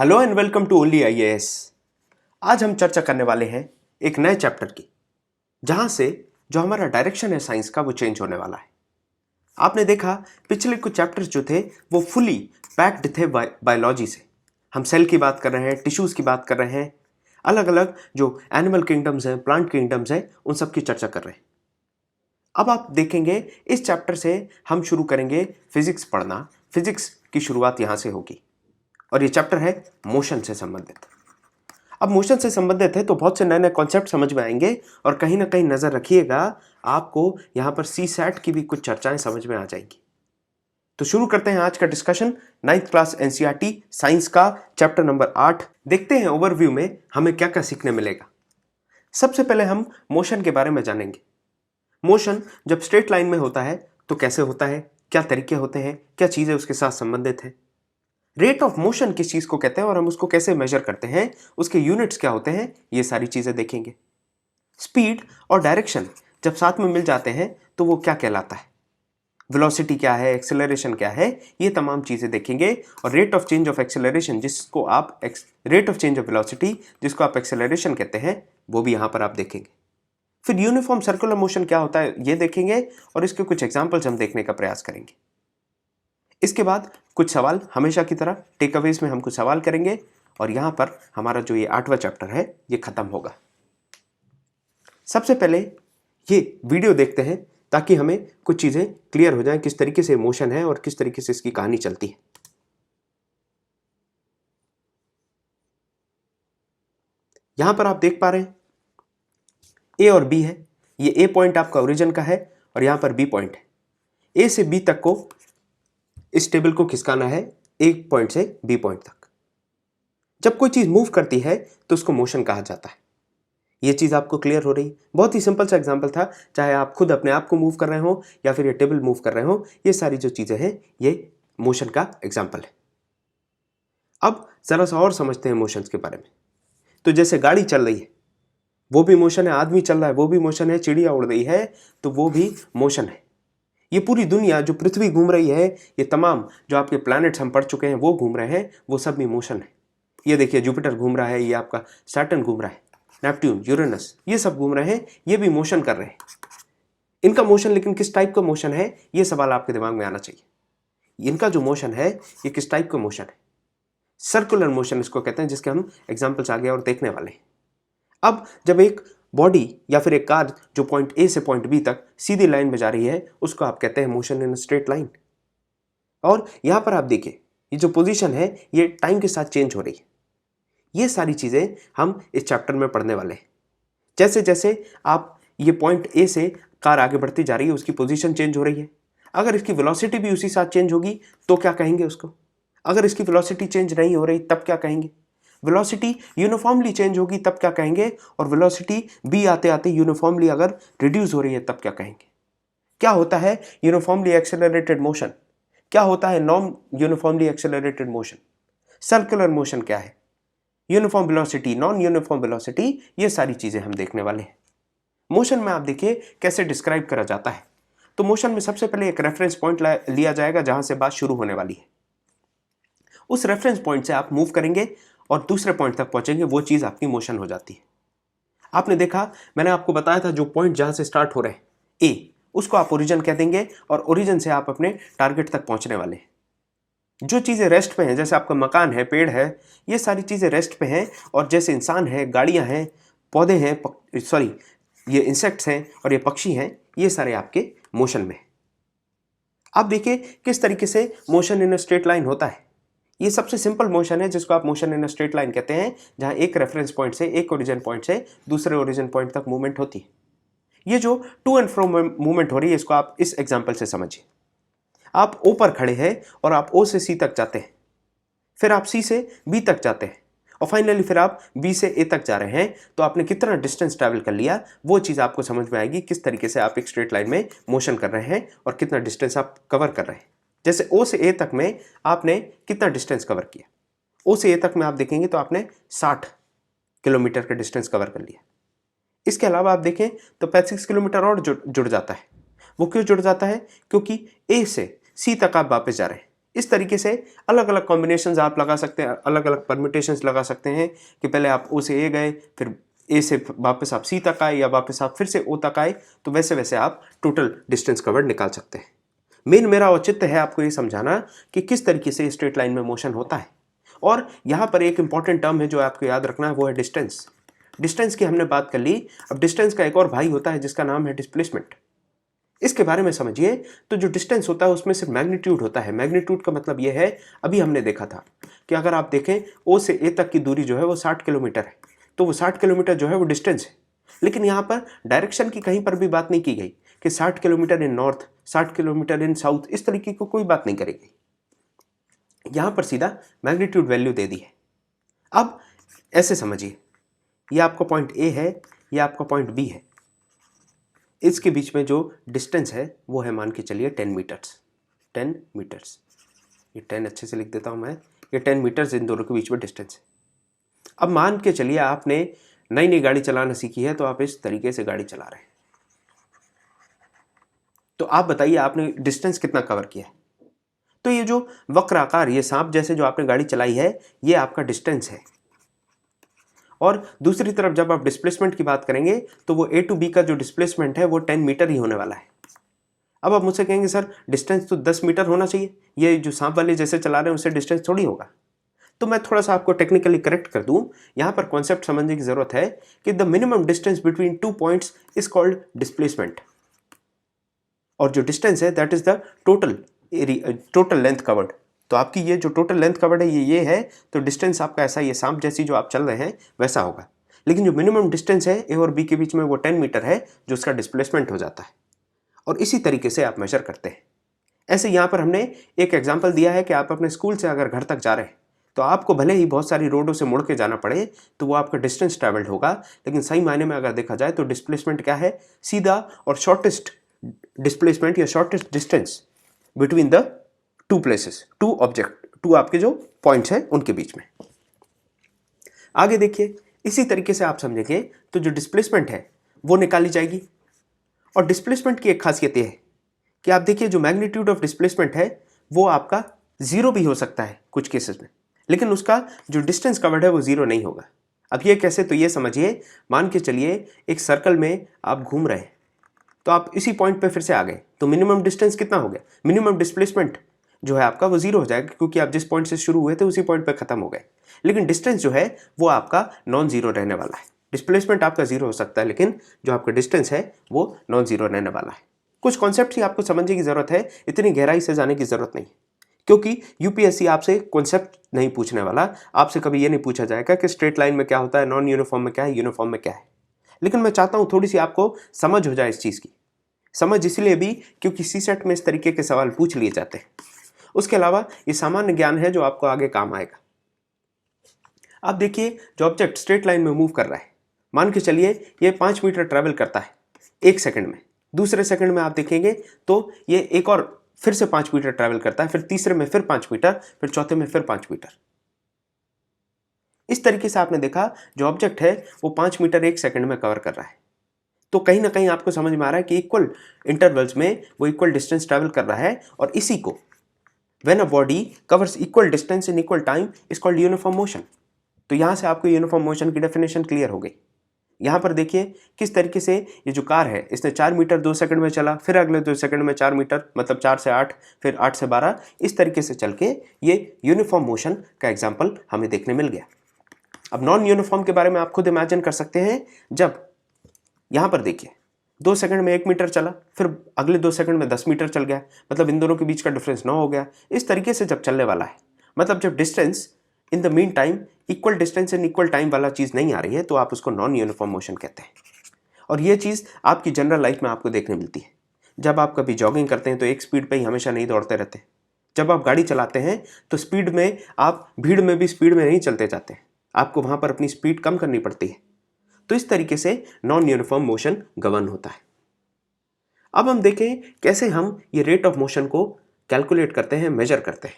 Hello and welcome to only IAS. आज हम चर्चा करने वाले हैं एक नए चैप्टर की, जहां से जो हमारा डायरेक्शन है साइंस का वो चेंज होने वाला है। आपने देखा पिछले कुछ चैप्टर्स जो थे वो फुली पैक्ड थे बायोलॉजी से। हम सेल की बात कर रहे हैं, टिश्यूज की बात कर रहे हैं, अलग अलग जो एनिमल किंगडम्स हैं, प्लांट किंगडम्स हैं, उन सब की चर्चा कर रहे हैं। अब आप देखेंगे इस चैप्टर से हम शुरू करेंगे फिजिक्स पढ़ना। फिजिक्स की शुरुआत यहां से होगी और ये चैप्टर है मोशन से संबंधित। अब मोशन से संबंधित है तो बहुत से नए नए कॉन्सेप्ट समझ में आएंगे और कहीं ना कहीं नजर रखिएगा, आपको यहां पर सी सैट की भी कुछ चर्चाएं समझ में आ जाएंगी। तो शुरू करते हैं आज का discussion. 9th class NCERT science का चैप्टर नंबर 8। देखते हैं ओवरव्यू में हमें क्या क्या सीखने मिलेगा। सबसे पहले हम मोशन के बारे में जानेंगे। मोशन जब स्ट्रेट लाइन में होता है तो कैसे होता है, क्या तरीके होते हैं, क्या चीजें उसके साथ संबंधित है, रेट ऑफ मोशन किस चीज को कहते हैं और हम उसको कैसे मेजर करते हैं, उसके यूनिट्स क्या होते हैं, ये सारी चीजें देखेंगे। स्पीड और डायरेक्शन जब साथ में मिल जाते हैं तो वो क्या कहलाता है, वेलोसिटी क्या है, एक्सेलरेशन क्या है, ये तमाम चीजें देखेंगे। और rate of change of acceleration जिसको आप rate of change of velocity जिसको आप एक्सेलरेशन कहते हैं, वो भी यहां पर आप देखेंगे। फिर यूनिफॉर्म सर्कुलर मोशन क्या होता है ये देखेंगे और इसके कुछ एग्जांपल्स हम देखने का प्रयास करेंगे। इसके बाद कुछ सवाल, हमेशा की तरह टेकअवेज में हम कुछ सवाल करेंगे और यहां पर हमारा जो ये 8वां चैप्टर है ये खत्म होगा। सबसे पहले ये वीडियो देखते हैं ताकि हमें कुछ चीजें क्लियर हो जाएं, किस तरीके से मोशन है और किस तरीके से इसकी कहानी चलती है। यहां पर आप देख पा रहे हैं ए और बी है। ये ए पॉइंट आपका ओरिजिन का है और यहां पर बी पॉइंट है। ए से बी तक को इस टेबल को खिसकाना है ए पॉइंट से बी पॉइंट तक। जब कोई चीज मूव करती है तो उसको मोशन कहा जाता है। ये चीज आपको क्लियर हो रही? बहुत ही सिंपल सा एग्जांपल था, चाहे आप खुद अपने आप को मूव कर रहे हो या फिर ये टेबल मूव कर रहे हो, ये सारी जो चीजें हैं ये मोशन का एग्जांपल है। अब जरा सा और समझते हैं मोशंस के बारे में। तो जैसे गाड़ी चल रही है वो भी मोशन है, आदमी चल रहा है वो भी मोशन है, चिड़िया उड़ रही है तो वो भी मोशन है। ये पूरी दुनिया जो पृथ्वी घूम रही है, ये तमाम जो आपके प्लैनेट्स हम पढ़ चुके हैं वो घूम रहे हैं, वो सब भी मोशन है। ये देखिए जुपिटर घूम रहा है, ये आपका सैटर्न घूम रहा है, नेपट्यून, यूरेनस, ये सब घूम रहे हैं, ये भी मोशन कर रहे हैं। इनका मोशन लेकिन किस टाइप का मोशन है, ये सवाल आपके दिमाग में आना चाहिए। इनका जो मोशन है ये किस टाइप का मोशन है? सर्कुलर मोशन इसको कहते हैं, जिसके हम एग्जाम्पल्स आगे और देखने वाले हैं। अब जब एक बॉडी या फिर एक कार जो पॉइंट ए से पॉइंट बी तक सीधी लाइन में जा रही है उसको आप कहते हैं मोशन इन स्ट्रेट लाइन। और यहां पर आप देखिए ये जो पोजीशन है ये टाइम के साथ चेंज हो रही है। ये सारी चीजें हम इस चैप्टर में पढ़ने वाले हैं। जैसे जैसे आप ये पॉइंट ए से कार आगे बढ़ती जा रही है उसकी पोजीशन चेंज हो रही है। अगर इसकी वेलोसिटी भी उसी साथ चेंज होगी तो क्या कहेंगे उसको? अगर इसकी वेलोसिटी चेंज नहीं हो रही तब क्या कहेंगे? वेलोसिटी यूनिफॉर्मली चेंज होगी तब क्या कहेंगे? और वेलोसिटी बी आते आते यूनिफॉर्मली अगर रिड्यूस हो रही है तब क्या कहेंगे? क्या होता है यूनिफॉर्मली एक्सेलरेटेड मोशन, क्या होता है non uniformly accelerated motion, circular motion क्या है, uniform velocity, non uniform velocity, ये सारी चीजें हम देखने वाले हैं। मोशन में आप देखिए कैसे डिस्क्राइब करा जाता है। तो मोशन में सबसे पहले एक रेफरेंस पॉइंट लिया जाएगा जहां से बात शुरू होने वाली है। उस रेफरेंस पॉइंट से आप मूव करेंगे और दूसरे पॉइंट तक पहुंचेंगे, वो चीज आपकी मोशन हो जाती है। आपने देखा, मैंने आपको बताया था जो पॉइंट जहां से स्टार्ट हो रहे हैं ए, उसको आप ओरिजिन कह देंगे और ओरिजिन से आप अपने टारगेट तक पहुंचने वाले हैं। जो चीजें रेस्ट पे हैं, जैसे आपका मकान है, पेड़ है, ये सारी चीजें रेस्ट पे हैं। और जैसे इंसान है, गाड़ियां हैं, पौधे हैं, सॉरी ये इंसेक्ट्स हैं और ये पक्षी हैं, ये सारे आपके मोशन में। आप देखिए किस तरीके से मोशन इन स्ट्रेट लाइन होता है। ये सबसे सिंपल मोशन है जिसको आप मोशन इन स्ट्रेट लाइन कहते हैं, जहां एक रेफरेंस पॉइंट से, एक ओरिजिन पॉइंट से दूसरे ओरिजिन पॉइंट तक मूवमेंट होती है। ये जो टू एंड फ्रो मूवमेंट हो रही है इसको आप इस एग्जांपल से समझिए। आप ओ पर खड़े हैं और आप ओ से सी तक जाते हैं, फिर आप सी से बी तक जाते हैं और फाइनली फिर आप बी से ए तक जा रहे हैं। तो आपने कितना डिस्टेंस ट्रैवल कर लिया वो चीज आपको समझ में आएगी, किस तरीके से आप एक स्ट्रेट लाइन में मोशन कर रहे हैं और कितना डिस्टेंस आप कवर कर रहे हैं। जैसे ओ से ए तक में आपने कितना डिस्टेंस कवर किया, ओ से ए तक में आप देखेंगे तो आपने 60 किलोमीटर का डिस्टेंस कवर कर लिया। इसके अलावा आप देखें तो 35 किलोमीटर और जुड़ जाता है। वो क्यों जुड़ जाता है? क्योंकि ए से सी तक आप वापस जा रहे हैं। इस तरीके से अलग अलग कॉम्बिनेशंस आप लगा सकते हैं, अलग अलग परम्यूटेशंस लगा सकते हैं कि पहले आप ओ से ए गए, फिर ए से वापस आप सी तक आए, या वापस आप फिर से ओ तक आए, तो वैसे वैसे आप टोटल डिस्टेंस कवर्ड निकाल सकते हैं। मेन मेरा औचित्य है आपको ये समझाना कि किस तरीके से स्ट्रेट लाइन में मोशन होता है। और यहाँ पर एक इंपॉर्टेंट टर्म है जो आपको याद रखना है, वो है डिस्टेंस। डिस्टेंस की हमने बात कर ली, अब डिस्टेंस का एक और भाई होता है जिसका नाम है डिस्प्लेसमेंट। इसके बारे में समझिए, तो जो डिस्टेंस होता है उसमें सिर्फ मैग्नीट्यूड होता है। मैग्नीट्यूड का मतलब यह है, अभी हमने देखा था कि अगर आप देखें ओ से ए तक की दूरी जो है वो 60 किलोमीटर है, तो वो 60 किलोमीटर जो है वो डिस्टेंस है। लेकिन यहाँ पर डायरेक्शन की कहीं पर भी बात नहीं की गई कि 60 किलोमीटर इन नॉर्थ, 60 किलोमीटर इन साउथ, इस तरीके को कोई बात नहीं करेगी। यहाँ पर सीधा मैग्नीट्यूड वैल्यू दे दी है। अब ऐसे समझिए, ये आपका पॉइंट ए है, ये आपका पॉइंट बी है, इसके बीच में जो डिस्टेंस है वो है, मान के चलिए 10 मीटर्स। 10 मीटर्स, ये 10 अच्छे से लिख देता हूँ मैं, ये 10 मीटर्स इन दोनों के बीच में डिस्टेंस है। अब मान के चलिए आपने नई नई गाड़ी चलाना सीखी है, तो आप इस तरीके से गाड़ी चला रहे हैं, तो आप बताइए आपने डिस्टेंस कितना कवर किया है। तो ये जो वक्र आकार, ये सांप जैसे जो आपने गाड़ी चलाई है, ये आपका डिस्टेंस है। और दूसरी तरफ जब आप डिस्प्लेसमेंट की बात करेंगे, तो वो ए टू बी का जो डिस्प्लेसमेंट है वो 10 मीटर ही होने वाला है। अब आप मुझसे कहेंगे सर डिस्टेंस तो 10 मीटर होना चाहिए, ये जो सांप वाले जैसे चला रहे हैं उससे डिस्टेंस थोड़ी होगा। तो मैं थोड़ा सा आपको टेक्निकली करेक्ट कर दूं, यहाँ पर कॉन्सेप्ट समझने की जरूरत है कि the minimum distance between 2 points is called displacement, और जो डिस्टेंस है that is the total length covered. तो आपकी ये जो टोटल लेंथ कवर्ड है ये है, तो डिस्टेंस आपका ऐसा, ये सांप जैसी जो आप चल रहे हैं वैसा होगा। लेकिन जो मिनिमम डिस्टेंस है ए और बी के बीच में वो 10 मीटर है, जो उसका डिस्प्लेसमेंट हो जाता है। और इसी तरीके से आप मेजर करते हैं। ऐसे यहाँ पर हमने एक एग्जाम्पल दिया है कि आप अपने स्कूल से अगर घर तक जा रहे हैं, तो आपको भले ही बहुत सारी रोडों से मुड़ के जाना पड़े, तो वो आपका डिस्टेंस ट्रैवल्ड होगा, लेकिन सही मायने में अगर देखा जाए तो डिस्प्लेसमेंट क्या है, सीधा और शॉर्टेस्ट डिस्प्लेसमेंट या shortest distance between the two places, two object, two आपके जो पॉइंट्स हैं उनके बीच में। आगे देखिए, इसी तरीके से आप समझेंगे तो जो डिस्प्लेसमेंट है वो निकाली जाएगी। और डिस्प्लेसमेंट की एक खासियत ये है कि आप देखिए जो मैग्नीट्यूड ऑफ डिस्प्लेसमेंट है वो आपका जीरो भी हो सकता है कुछ केसेस में, लेकिन उसका जो डिस्टेंस कवर्ड है वो जीरो नहीं होगा। अब ये कैसे, तो ये समझिए, मान के चलिए एक सर्कल में आप घूम रहे हैं, तो आप इसी पॉइंट पे फिर से आ गए, तो मिनिमम डिस्टेंस कितना हो गया, मिनिमम डिस्प्लेसमेंट जो है आपका वो जीरो हो जाएगा, क्योंकि आप जिस पॉइंट से शुरू हुए थे उसी पॉइंट पे खत्म हो गए। लेकिन डिस्टेंस जो है वो आपका नॉन जीरो रहने वाला है। डिस्प्लेसमेंट आपका जीरो हो सकता है, लेकिन जो आपका डिस्टेंस है वो नॉन जीरो रहने वाला है। कुछ कॉन्सेप्ट ही आपको समझने की जरूरत है, इतनी गहराई से जाने की जरूरत नहीं, क्योंकि यूपीएससी आपसे कॉन्सेप्ट नहीं पूछने वाला। आपसे कभी ये नहीं पूछा जाएगा कि स्ट्रेट लाइन में क्या होता है, नॉन यूनिफॉर्म में क्या है, यूनिफॉर्म में क्या है। लेकिन मैं चाहता हूँ थोड़ी सी आपको समझ हो जाए इस चीज़ की। समझ इसलिए भी क्योंकि सीसेट में इस तरीके के सवाल पूछ लिए जाते हैं। उसके अलावा ये सामान्य ज्ञान है जो आपको आगे काम आएगा। आप देखिए, जो ऑब्जेक्ट स्ट्रेट लाइन में मूव कर रहा है, मान के चलिए ये 5 मीटर ट्रैवल करता है 1 सेकंड में, दूसरे सेकंड में आप देखेंगे तो ये एक और फिर से 5 मीटर ट्रैवल करता है, फिर तीसरे में फिर 5 मीटर, फिर चौथे में फिर 5 मीटर। इस तरीके से आपने देखा जो ऑब्जेक्ट है वो 5 मीटर 1 सेकंड में कवर कर रहा है। तो कहीं ना कहीं आपको समझ में आ रहा है कि इक्वल इंटरवल्स में वो इक्वल डिस्टेंस ट्रैवल कर रहा है, और इसी को when a body covers equal distance in equal time is called uniform motion। तो यहां से आपको यूनिफॉर्म मोशन की डेफिनेशन क्लियर हो गई। यहां पर देखिए किस तरीके से ये जो कार है, इसने 4 मीटर 2 सेकंड में चला, फिर अगले 2 सेकंड में 4 मीटर, मतलब 4 से 8, फिर 8 से 12, इस तरीके से चल के ये यूनिफॉर्म मोशन का एग्जाम्पल हमें देखने मिल गया। अब नॉन यूनिफॉर्म के बारे में आप खुद इमेजिन कर सकते हैं। जब यहां पर देखिए 2 सेकंड में 1 मीटर चला, फिर अगले 2 सेकंड में 10 मीटर चल गया, मतलब इन दोनों के बीच का डिफरेंस 9 हो गया। इस तरीके से जब चलने वाला है, मतलब जब distance in the mean time equal distance in equal time वाला चीज़ नहीं आ रही है, तो आप उसको नॉन यूनिफॉर्म मोशन कहते हैं। और ये चीज़ आपकी जनरल लाइफ में आपको देखने मिलती है। जब आप कभी जॉगिंग करते हैं तो एक स्पीड पर ही हमेशा नहीं दौड़ते रहते। जब आप गाड़ी चलाते हैं तो स्पीड में आप भीड़ में भी स्पीड में नहीं चलते जाते हैं, आपको वहाँ पर अपनी स्पीड कम करनी पड़ती है। तो इस तरीके से नॉन यूनिफॉर्म मोशन गवर्न होता है। अब हम देखें कैसे हम ये रेट ऑफ मोशन को कैलकुलेट करते हैं, मेजर करते हैं।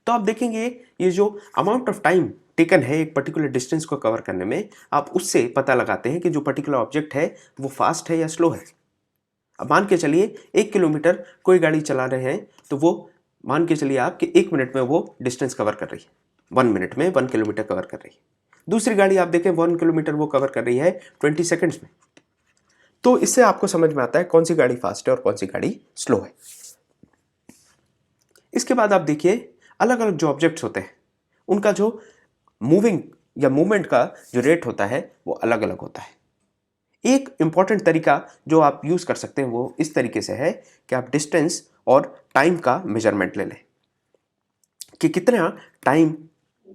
तो आप देखेंगे ये जो अमाउंट ऑफ टाइम टेकन है एक पर्टिकुलर डिस्टेंस को कवर करने में, आप उससे पता लगाते हैं कि जो पर्टिकुलर ऑब्जेक्ट है वो फास्ट है या स्लो है। अब मान के चलिए 1 किलोमीटर कोई गाड़ी चला रहे हैं तो वो मान के चलिए आप कि 1 मिनट में वो डिस्टेंस कवर कर रही है, 1 मिनट में 1 किलोमीटर कवर कर रही है। दूसरी गाड़ी आप देखें 1 किलोमीटर वो कवर कर रही है 20 सेकंड्स में। तो इससे आपको समझ में आता है कौन सी गाड़ी फास्ट है और कौन सी गाड़ी स्लो है। इसके बाद आप देखिए अलग अलग जो ऑब्जेक्ट्स होते हैं उनका जो मूविंग या मूवमेंट का जो रेट होता है वो अलग अलग होता है। एक इंपॉर्टेंट तरीका जो आप यूज कर सकते हैं वो इस तरीके से है कि आप डिस्टेंस और टाइम का मेजरमेंट ले लें कि कितना टाइम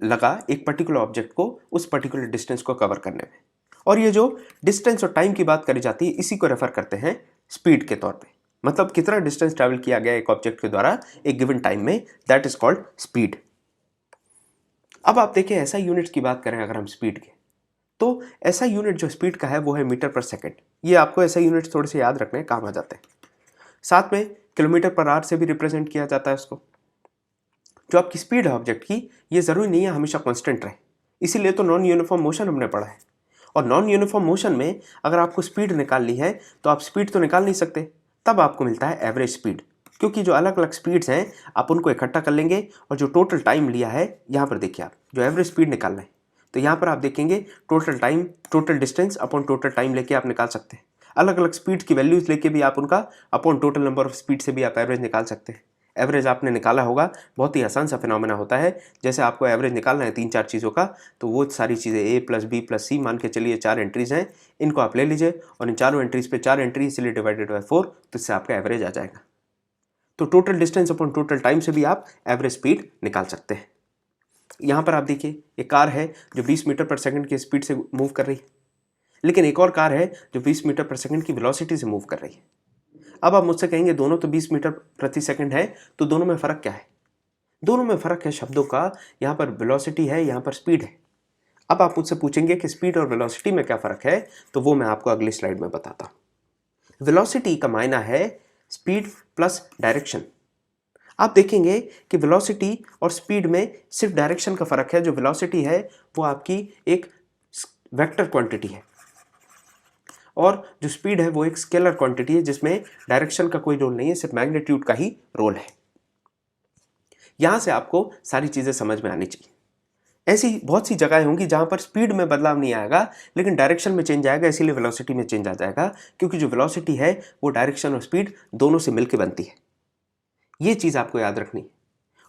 लगा एक पर्टिकुलर ऑब्जेक्ट को उस पर्टिकुलर डिस्टेंस को कवर करने में। और ये जो डिस्टेंस और टाइम की बात करी जाती है इसी को रेफर करते हैं स्पीड के तौर पे। मतलब कितना डिस्टेंस ट्रैवल किया गया एक ऑब्जेक्ट के द्वारा एक गिवन टाइम में, दैट इज कॉल्ड स्पीड। अब आप देखें ऐसा यूनिट्स की बात करें अगर हम स्पीड के, तो ऐसा यूनिट जो स्पीड का है वो है मीटर पर सेकंड। ये आपको ऐसा यूनिट थोड़े से याद रखने काम आ जाते हैं। साथ में किलोमीटर पर आवर से भी रिप्रेजेंट किया जाता है उसको। जो आपकी स्पीड है ऑब्जेक्ट की ये जरूरी नहीं है हमेशा कांस्टेंट रहे, इसीलिए तो नॉन यूनिफॉर्म मोशन हमने पढ़ा है। और नॉन यूनिफॉर्म मोशन में अगर आपको स्पीड निकाल ली है तो आप स्पीड तो निकाल नहीं सकते, तब आपको मिलता है एवरेज स्पीड। क्योंकि जो अलग अलग स्पीड्स हैं आप उनको इकट्ठा कर लेंगे और जो टोटल टाइम लिया है यहाँ पर देखिए, आप जो एवरेज स्पीड निकालना है तो यहाँ पर आप देखेंगे total time, total distance upon total time लेके आप निकाल सकते हैं। अलग अलग स्पीड की वैल्यूज लेके भी आप उनका upon total number of speed से भी आप एवरेज निकाल सकते हैं। एवरेज आपने निकाला होगा, बहुत ही आसान सा फिनोमेना होता है। जैसे आपको एवरेज निकालना है 3-4 चीज़ों का, तो वो सारी चीज़ें ए प्लस बी प्लस सी मान के चलिए 4 एंट्रीज हैं, इनको आप ले लीजिए और इन चारों एंट्रीज पे 4 एंट्री इसलिए डिवाइडेड बाय 4, तो इससे आपका एवरेज आ जाएगा। तो total distance upon total time से भी आप एवरेज स्पीड निकाल सकते हैं। यहाँ पर आप देखिए एक कार है जो 20 मीटर पर सेकंड की स्पीड से मूव कर रही है, लेकिन एक और कार है जो 20 मीटर पर सेकंड की वेलोसिटी से मूव कर रही है। अब आप मुझसे कहेंगे दोनों तो 20 मीटर प्रति सेकंड है, तो दोनों में फ़र्क क्या है? दोनों में फ़र्क है शब्दों का, यहाँ पर वेलोसिटी है, यहाँ पर स्पीड है। अब आप मुझसे पूछेंगे कि स्पीड और वेलोसिटी में क्या फ़र्क है, तो वो मैं आपको अगली स्लाइड में बताता हूँ। वेलोसिटी का मायना है स्पीड प्लस डायरेक्शन। आप देखेंगे कि वेलोसिटी और स्पीड में सिर्फ डायरेक्शन का फ़र्क है। जो वेलोसिटी है वो आपकी एक वेक्टर क्वांटिटी है और जो स्पीड है वो एक स्केलर क्वांटिटी है जिसमें डायरेक्शन का कोई रोल नहीं है, सिर्फ मैग्नीट्यूड का ही रोल है। यहां से आपको सारी चीजें समझ में आनी चाहिए। ऐसी बहुत सी जगहें होंगी जहां पर स्पीड में बदलाव नहीं आएगा लेकिन डायरेक्शन में चेंज आएगा, इसीलिए वेलोसिटी में चेंज आ जाएगा, क्योंकि जो वेलोसिटी है वो डायरेक्शन और स्पीड दोनों से मिलकर बनती है। ये चीज आपको याद रखनी है।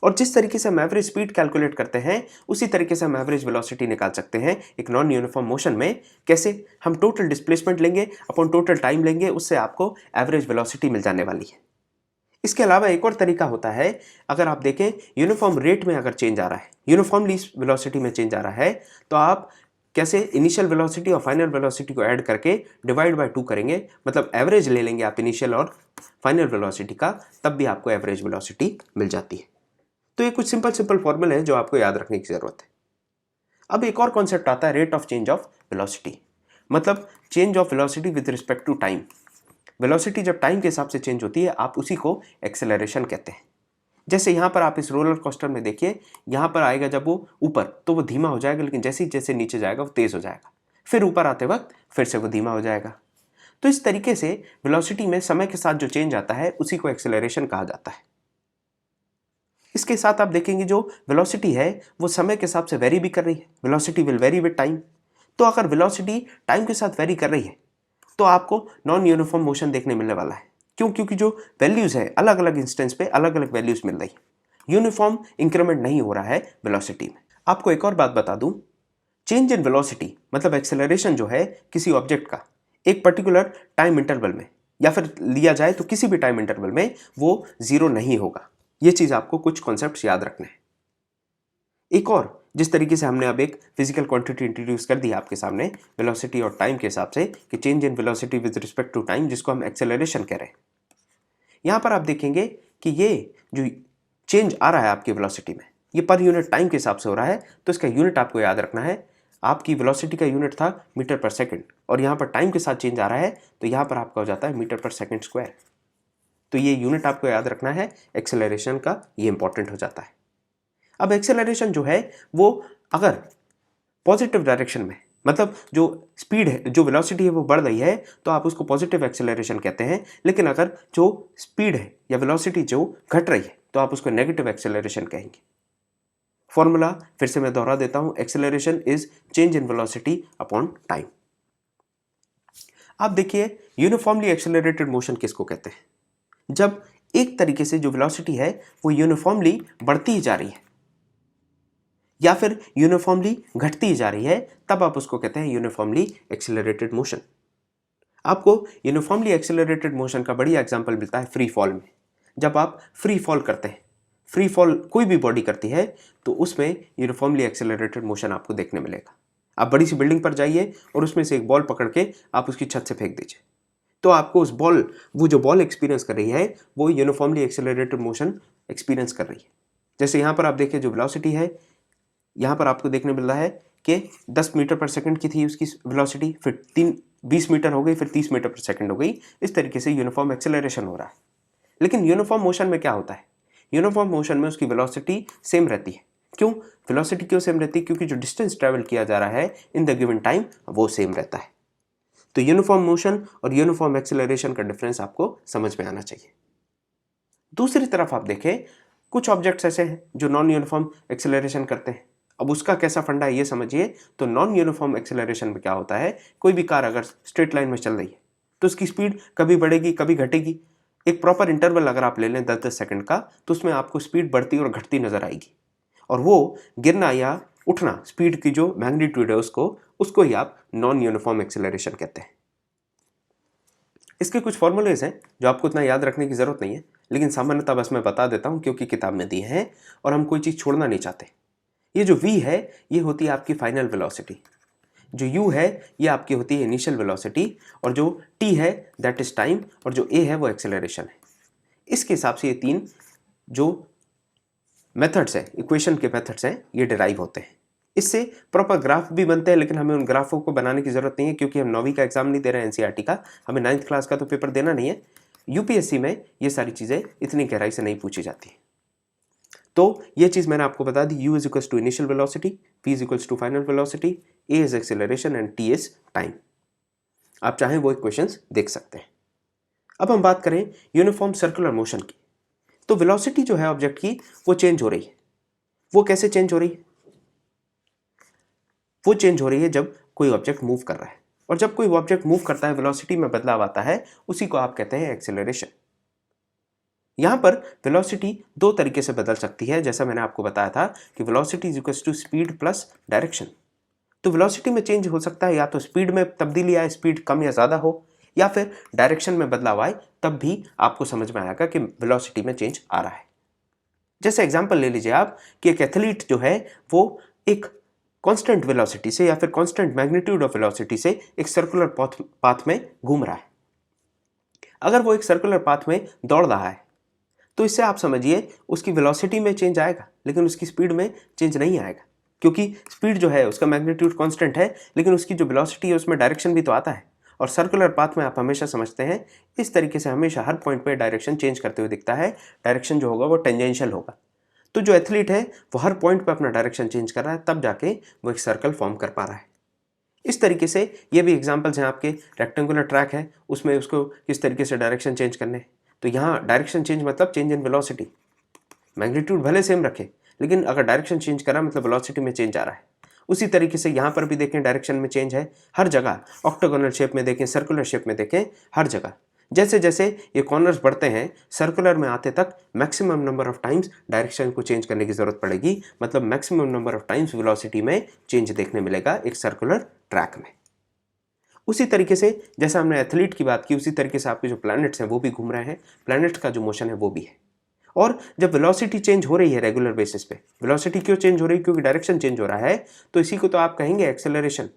और जिस तरीके से हम एवरेज स्पीड कैलकुलेट करते हैं उसी तरीके से हम एवरेज वेलोसिटी निकाल सकते हैं एक नॉन यूनिफॉर्म मोशन में। कैसे? हम टोटल डिस्प्लेसमेंट लेंगे अपॉन टोटल टाइम लेंगे, उससे आपको एवरेज वेलोसिटी मिल जाने वाली है। इसके अलावा एक और तरीका होता है, अगर आप देखें यूनिफॉर्म रेट में अगर चेंज आ रहा है, यूनिफॉर्मली वेलोसिटी में चेंज आ रहा है, तो आप कैसे इनिशियल वेलोसिटी और फाइनल वेलोसिटी को ऐड करके डिवाइड बाय 2 करेंगे, मतलब एवरेज ले लेंगे आप इनिशियल और फाइनल वेलोसिटी का, तब भी आपको एवरेज वेलोसिटी मिल जाती है। तो ये कुछ सिंपल फॉर्मूले हैं जो आपको याद रखने की जरूरत है। अब एक और कॉन्सेप्ट आता है rate of change of velocity, मतलब change of velocity with respect to time. Velocity जब टाइम के हिसाब से चेंज होती है आप उसी को एक्सेलरेशन कहते हैं। जैसे यहाँ पर आप इस रोलर कोस्टर में देखिए, यहाँ पर आएगा जब वो ऊपर तो वो धीमा हो जाएगा, लेकिन जैसे जैसे नीचे जाएगा वो तेज हो जाएगा, फिर ऊपर आते वक्त फिर से वो धीमा हो जाएगा। तो इस तरीके से वेलोसिटी में समय के साथ जो चेंज आता है उसी को एक्सेलरेशन कहा जाता है। इसके साथ आप देखेंगे जो वेलोसिटी है वो समय के हिसाब से वेरी भी कर रही है, velocity will very with time. तो अगर वेलोसिटी टाइम के साथ वेरी कर रही है तो आपको नॉन यूनिफॉर्म मोशन देखने मिलने वाला है। क्यों? क्योंकि जो वैल्यूज है अलग अलग इंस्टेंस पे अलग अलग वैल्यूज मिल रही है, यूनिफॉर्म इंक्रीमेंट नहीं हो रहा है वेलोसिटी में। आपको एक और बात बता दूं, चेंज इन वेलोसिटी मतलब एक्सेलरेशन जो है किसी ऑब्जेक्ट का एक पर्टिकुलर टाइम इंटरवल में या फिर लिया जाए तो किसी भी टाइम इंटरवल में वो जीरो नहीं होगा। ये चीज आपको कुछ कॉन्सेप्ट्स याद रखने हैं। एक और, जिस तरीके से हमने अब एक फिजिकल क्वांटिटी इंट्रोड्यूस कर दी आपके सामने वेलोसिटी और टाइम के हिसाब से कि change in velocity with respect to time, जिसको हम एक्सेलरेशन कह रहे हैं। यहां पर आप देखेंगे कि ये जो चेंज आ रहा है आपकी वेलोसिटी में ये पर यूनिट टाइम के हिसाब से हो रहा है, तो इसका यूनिट आपको याद रखना है। आपकी वेलोसिटी का यूनिट था मीटर पर सेकंड और यहाँ पर टाइम के साथ चेंज आ रहा है तो यहाँ पर आपका हो जाता है मीटर पर सेकंड स्क्वायर। तो ये यूनिट आपको याद रखना है एक्सेलरेशन का, ये इंपॉर्टेंट हो जाता है। अब एक्सेलरेशन जो है वो अगर पॉजिटिव डायरेक्शन में, मतलब जो स्पीड है जो वेलोसिटी है वो बढ़ रही है तो आप उसको पॉजिटिव एक्सेलरेशन कहते हैं। लेकिन अगर जो स्पीड है या वेलोसिटी जो घट रही है तो आप उसको नेगेटिव एक्सेलरेशन कहेंगे। फॉर्मूला फिर से मैं दोहरा देता हूं, acceleration is change in velocity upon time. आप देखिए यूनिफॉर्मली एक्सेलरेटेड मोशन किसको कहते हैं? जब एक तरीके से जो वेलोसिटी है वो यूनिफॉर्मली बढ़ती ही जा रही है या फिर यूनिफॉर्मली घटती ही जा रही है, तब आप उसको कहते हैं यूनिफॉर्मली एक्सेलरेटेड मोशन। आपको यूनिफॉर्मली एक्सेलरेटेड मोशन का बढ़िया एग्जांपल मिलता है फ्री फॉल में। जब आप फ्री फॉल करते हैं, फ्री फॉल कोई भी बॉडी करती है, तो उसमें यूनिफॉर्मली एक्सेलरेटेड मोशन आपको देखने मिलेगा। आप बड़ी सी बिल्डिंग पर जाइए और उसमें से एक बॉल पकड़ के आप उसकी छत से फेंक दीजिए, तो आपको वो जो बॉल एक्सपीरियंस कर रही है वो यूनिफॉर्मली एक्सेलरेटेड मोशन एक्सपीरियंस कर रही है। जैसे यहाँ पर आप देखिए जो वेलोसिटी है, यहाँ पर आपको देखने मिल रहा है कि 10 मीटर पर सेकंड की थी उसकी वेलोसिटी, फिर 20 मीटर हो गई, फिर 30 मीटर पर सेकंड हो गई। इस तरीके से यूनिफॉर्म एक्सेलरेशन हो रहा है। लेकिन यूनिफॉर्म मोशन में क्या होता है? यूनिफॉर्म मोशन में उसकी वेलोसिटी सेम रहती है। क्यों वेलोसिटी क्यों सेम रहती है? क्योंकि जो डिस्टेंस ट्रेवल किया जा रहा है इन द गिवन टाइम वो सेम रहता है। तो यूनिफॉर्म मोशन और यूनिफॉर्म एक्सेलरेशन का डिफरेंस आपको समझ में आना चाहिए। दूसरी तरफ आप देखें, कुछ ऑब्जेक्ट्स ऐसे हैं जो नॉन यूनिफॉर्म एक्सेलरेशन करते हैं। अब उसका कैसा फंडा है ये समझिए। तो नॉन यूनिफॉर्म एक्सेलरेशन में क्या होता है, कोई भी कार अगर स्ट्रेट लाइन में चल रही है तो उसकी स्पीड कभी बढ़ेगी कभी घटेगी। एक प्रॉपर इंटरवल अगर आप ले लें 10-10 सेकंड का, तो उसमें आपको स्पीड बढ़ती और घटती नजर आएगी। और वो गिरना या उठना, स्पीड की जो मैग्नीट्यूड है उसको ही आप नॉन यूनिफॉर्म एक्सेलरेशन कहते हैं। इसके कुछ फॉर्मूलेज हैं जो आपको इतना याद रखने की जरूरत नहीं है, लेकिन सामान्यतः बस मैं बता देता हूं क्योंकि किताब में दी है और हम कोई चीज छोड़ना नहीं चाहते। ये जो v है ये होती है आपकी फाइनल वेलोसिटी, जो u है ये आपकी होती है इनिशियल वेलोसिटी, और जो t है दैट इज टाइम, और जो a है वो एक्सेलरेशन है। इसके हिसाब से ये तीन जो मेथड्स हैं, इक्वेशन के मेथड्स हैं, ये डिराइव होते हैं। इससे प्रॉपर ग्राफ भी बनते हैं, लेकिन हमें उन ग्राफों को बनाने की जरूरत नहीं है क्योंकि हम 9वीं का एग्जाम नहीं दे रहे हैं एनसीईआरटी का, हमें 9th क्लास का तो पेपर देना नहीं है। यूपीएससी में ये सारी चीजें इतनी गहराई से नहीं पूछी जाती है। तो ये चीज मैंने आपको बता दी, u is equals to initial velocity, v is equals to final velocity, a is acceleration and t is time. आप चाहें वो इक्वेशंस देख सकते हैं। अब हम बात करें यूनिफॉर्म सर्कुलर मोशन की, तो वेलोसिटी जो है ऑब्जेक्ट की वो चेंज हो रही है। वो कैसे चेंज हो रही है? वो चेंज हो रही है जब कोई ऑब्जेक्ट मूव कर रहा है, और जब कोई ऑब्जेक्ट मूव करता है वेलोसिटी में बदलाव आता है, उसी को आप कहते हैं एक्सेलरेशन। यहां पर वेलोसिटी दो तरीके से बदल सकती है, जैसा मैंने आपको बताया था कि velocity is equal to speed plus direction. तो वेलोसिटी में चेंज हो सकता है या तो स्पीड में तब्दीली आए, स्पीड कम या ज्यादा हो, या फिर डायरेक्शन में बदलाव आए, तब भी आपको समझ में आएगा कि वेलोसिटी में चेंज आ रहा है। जैसे एग्जांपल ले लीजिए आप कि एक एथलीट जो है वो एक कांस्टेंट वेलोसिटी से या फिर कांस्टेंट मैग्नीट्यूड ऑफ वेलोसिटी से एक सर्कुलर पाथ में घूम रहा है। अगर वो एक सर्कुलर पाथ में दौड़ रहा है तो इससे आप समझिए उसकी वेलोसिटी में चेंज आएगा, लेकिन उसकी स्पीड में चेंज नहीं आएगा, क्योंकि स्पीड जो है उसका मैग्नीट्यूड कांस्टेंट है, लेकिन उसकी जो वेलोसिटी है उसमें डायरेक्शन भी तो आता है। और सर्कुलर पाथ में आप हमेशा समझते हैं इस तरीके से, हमेशा हर पॉइंट पे डायरेक्शन चेंज करते हुए दिखता है। डायरेक्शन जो होगा वो टेंजेंशियल होगा। तो जो एथलीट है वो हर पॉइंट पे अपना डायरेक्शन चेंज कर रहा है, तब जाके वो एक सर्कल फॉर्म कर पा रहा है। इस तरीके से ये भी एग्जांपल्स हैं आपके। रेक्टेंगुलर ट्रैक है, उसमें उसको किस तरीके से डायरेक्शन चेंज करने हैं, तो यहाँ डायरेक्शन चेंज मतलब चेंज इन वेलोसिटी। मैग्नीट्यूड भले सेम रखे, लेकिन अगर डायरेक्शन चेंज करा मतलब वेलोसिटी में चेंज आ रहा है। उसी तरीके से यहाँ पर भी देखें डायरेक्शन में चेंज है हर जगह। ऑक्टागोनल शेप में देखें, सर्कुलर शेप में देखें, हर जगह जैसे जैसे ये कॉर्नर्स बढ़ते हैं सर्कुलर में आते तक maximum number of times direction को चेंज करने की जरूरत पड़ेगी, मतलब maximum number of times velocity में चेंज देखने मिलेगा एक सर्कुलर ट्रैक में। उसी तरीके से जैसा हमने एथलीट की बात की, उसी तरीके से आपके जो प्लैनेट्स हैं वो भी घूम रहे हैं, प्लैनेट्स का जो मोशन है वो भी है। और जब वेलोसिटी चेंज हो रही है रेगुलर बेसिस पे, वेलोसिटी क्यों चेंज हो रही है? क्योंकि डायरेक्शन चेंज हो रहा है, तो इसी को तो आप कहेंगे एक्सेलरेशन।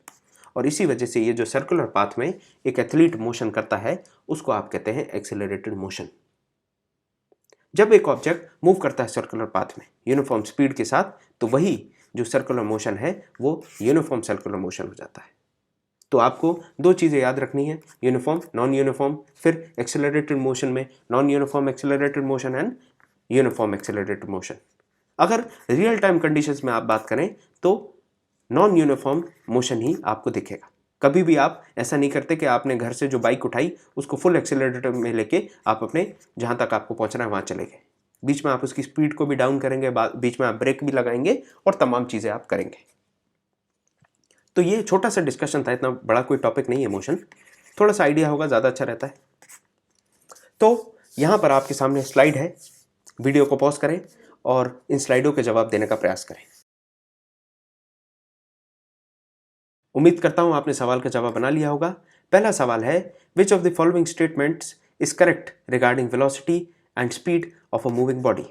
और इसी वजह से ये जो सर्कुलर पाथ में एक एथलीट मोशन करता है उसको आप कहते हैं एक्सेलरेटेड मोशन। जब एक ऑब्जेक्ट मूव करता है सर्कुलर पाथ में यूनिफॉर्म स्पीड के साथ, तो वही जो सर्कुलर मोशन है वो यूनिफॉर्म सर्कुलर मोशन हो जाता है। तो आपको दो चीज़ें याद रखनी है, यूनिफॉर्म नॉन यूनिफॉर्म, फिर एक्सेलरेटेड मोशन में non uniform accelerated motion and uniform accelerated motion. अगर रियल टाइम कंडीशंस में आप बात करें तो नॉन यूनिफॉर्म मोशन ही आपको दिखेगा। कभी भी आप ऐसा नहीं करते कि आपने घर से जो बाइक उठाई उसको फुल एक्सेलरेटर में लेके आप अपने जहाँ तक आपको पहुँचना है वहाँ चले गए। बीच में आप उसकी स्पीड को भी डाउन करेंगे, बीच में आप ब्रेक भी लगाएंगे और तमाम चीज़ें आप करेंगे। तो ये छोटा सा डिस्कशन था, इतना बड़ा कोई टॉपिक नहीं है मोशन, थोड़ा सा आइडिया होगा ज़्यादा अच्छा रहता है। तो यहाँ पर आपके सामने स्लाइड है, वीडियो को पॉज करें और इन स्लाइडों के जवाब देने का प्रयास करें। उम्मीद करता हूँ आपने सवाल का जवाब बना लिया होगा। पहला सवाल है, which of the following statements is correct regarding velocity and speed of a moving body.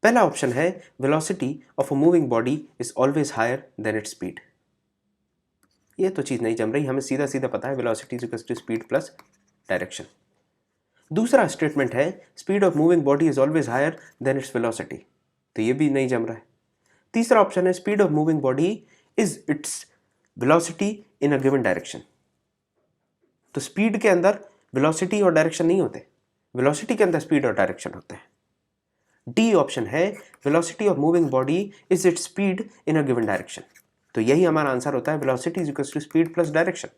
पहला ऑप्शन है, velocity of a moving body is always higher than its speed. ये तो चीज़ नहीं जम रही, हमें सीधा सीधा पता है velocity is equals to speed plus direction. दूसरा स्टेटमेंट है, speed of moving body is always higher than its velocity, तो ये भी नहीं जम रहा है। तीसरा ऑप्शन है, speed of moving body is its velocity in a given direction, तो स्पीड के अंदर वेलोसिटी और डायरेक्शन नहीं होते, वेलोसिटी के अंदर स्पीड और डायरेक्शन होते हैं। डी ऑप्शन है, velocity of moving body is its speed in a given direction, तो यही हमारा आंसर होता है, velocity is equals to speed plus direction.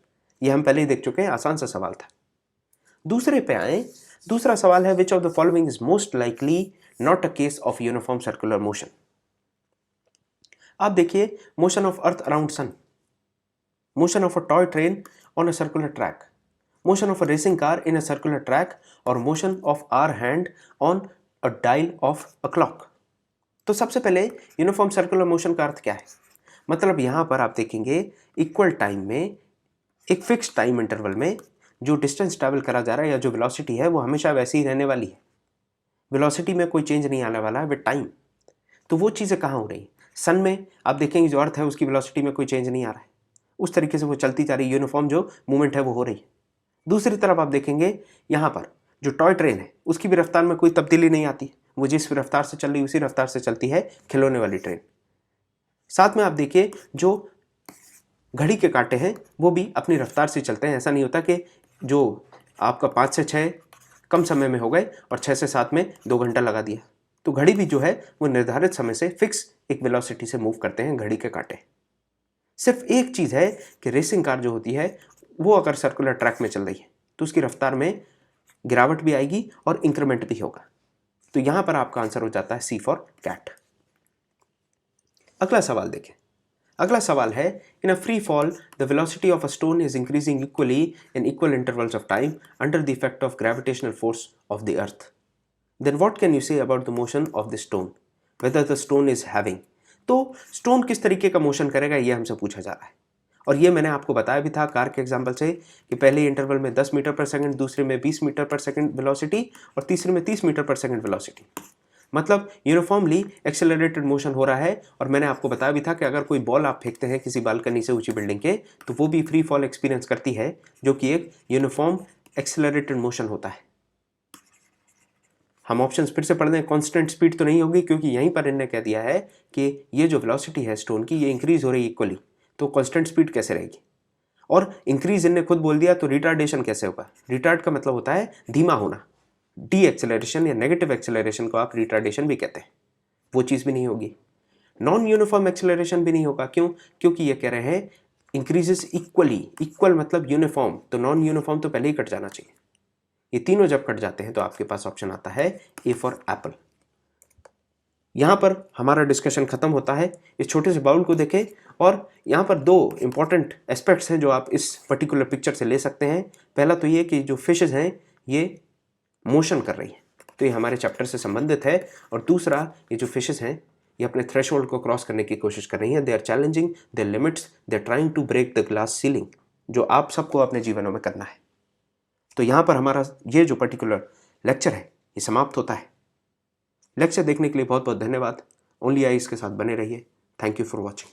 ये हम पहले ही देख चुके हैं, आसान सा सवाल था। दूसरे पे आए, दूसरा सवाल है, which of the following is most likely not a case of uniform circular motion. आप देखिए, motion of earth around sun, motion of a toy train on a circular track, motion of a racing car in a circular track और motion of our hand on a dial of a clock. तो सबसे पहले uniform circular motion का अर्थ क्या है? मतलब यहां पर आप देखेंगे, इक्वल टाइम में एक फिक्स टाइम इंटरवल में जो डिस्टेंस ट्रैवल करा जा रहा है या जो वेलोसिटी है वो हमेशा वैसी ही रहने वाली है, वेलोसिटी में कोई चेंज नहीं आने वाला है विद टाइम। तो वो चीज़ें कहाँ हो रही? सन में आप देखेंगे जो अर्थ है उसकी वेलोसिटी में कोई चेंज नहीं आ रहा है, उस तरीके से वो चलती जा रही, यूनिफॉर्म जो मूवमेंट है वो हो रही है। दूसरी तरफ आप देखेंगे यहाँ पर जो टॉय ट्रेन है उसकी भी रफ्तार में कोई तब्दीली नहीं आती, वो जिस रफ्तार से चल रही उसी रफ्तार से चलती है खिलौने वाली ट्रेन। साथ में आप देखिए, जो घड़ी के कांटे हैं वो भी अपनी रफ्तार से चलते हैं, ऐसा नहीं होता कि जो आपका 5 से 6 कम समय में हो गए और 6 से 7 में 2 घंटा लगा दिया। तो घड़ी भी जो है वो निर्धारित समय से फिक्स एक वेलोसिटी से मूव करते हैं घड़ी के कांटे। सिर्फ एक चीज़ है कि रेसिंग कार जो होती है वो अगर सर्कुलर ट्रैक में चल रही है तो उसकी रफ्तार में गिरावट भी आएगी और इंक्रीमेंट भी होगा। तो यहां पर आपका आंसर हो जाता है सी फॉर कैट। अगला सवाल देखें। अगला सवाल है, in a free fall the velocity of a stone is increasing equally in equal intervals of time under the effect of gravitational force of the earth, then what can you say about the motion of the stone, whether the stone is having. तो stone किस तरीके का motion करेगा ये हमसे पूछा जा रहा है, और ये मैंने आपको बताया भी था कार के एग्जाम्पल से कि पहले इंटरवल में 10 मीटर पर सेकंड, दूसरे में 20 मीटर पर सेकंड वेलोसिटी और तीसरे में 30 मीटर पर सेकंड वेलोसिटी, मतलब यूनिफॉर्मली एक्सेलरेटेड मोशन हो रहा है। और मैंने आपको बताया भी था कि अगर कोई बॉल आप फेंकते हैं किसी बालकनी से ऊंची बिल्डिंग के तो वो भी फ्री फॉल एक्सपीरियंस करती है, जो कि एक यूनिफॉर्म एक्सेलरेटेड मोशन होता है। हम ऑप्शंस फिर से पढ़ दें, कांस्टेंट स्पीड तो नहीं होगी क्योंकि यहीं पर इन्होंने कह दिया है कि ये जो वेलोसिटी है स्टोन की ये इंक्रीज हो रही है इक्वली, तो कांस्टेंट स्पीड कैसे रहेगी। और इंक्रीज इनने खुद बोल दिया, तो रिटार्डेशन कैसे होगा? रिटार्ड का मतलब होता है धीमा होना, डी एक्सेलरेशन या नेगेटिव एक्सेलरेशन को आप रिटार्डेशन भी कहते हैं, वो चीज़ भी नहीं होगी। नॉन यूनिफॉर्म एक्सेलरेशन भी नहीं होगा, क्यों? क्योंकि ये कह रहे हैं इंक्रीजेस इक्वली, इक्वल मतलब यूनिफॉर्म, तो नॉन यूनिफॉर्म तो पहले ही कट जाना चाहिए। ये तीनों जब कट जाते हैं तो आपके पास ऑप्शन आता है ए फॉर एप्पल। यहां पर हमारा डिस्कशन खत्म होता है। इस छोटे से बाउल को देखें और यहाँ पर दो इंपॉर्टेंट एस्पेक्ट्स हैं जो आप इस पर्टिकुलर पिक्चर से ले सकते हैं। पहला तो ये कि जो फिशेज हैं ये मोशन कर रही है, तो ये हमारे चैप्टर से संबंधित है। और दूसरा, ये जो फिशेज हैं ये अपने थ्रेशोल्ड को क्रॉस करने की कोशिश कर रही हैं। They are challenging their limits, they are trying to break the glass ceiling, जो आप सबको अपने जीवनों में करना है। तो यहाँ पर हमारा ये जो पर्टिकुलर लेक्चर है ये समाप्त होता है। लेक्चर देखने के लिए बहुत बहुत धन्यवाद। ओनली आई इसके साथ बने रहिए। Thank you for watching.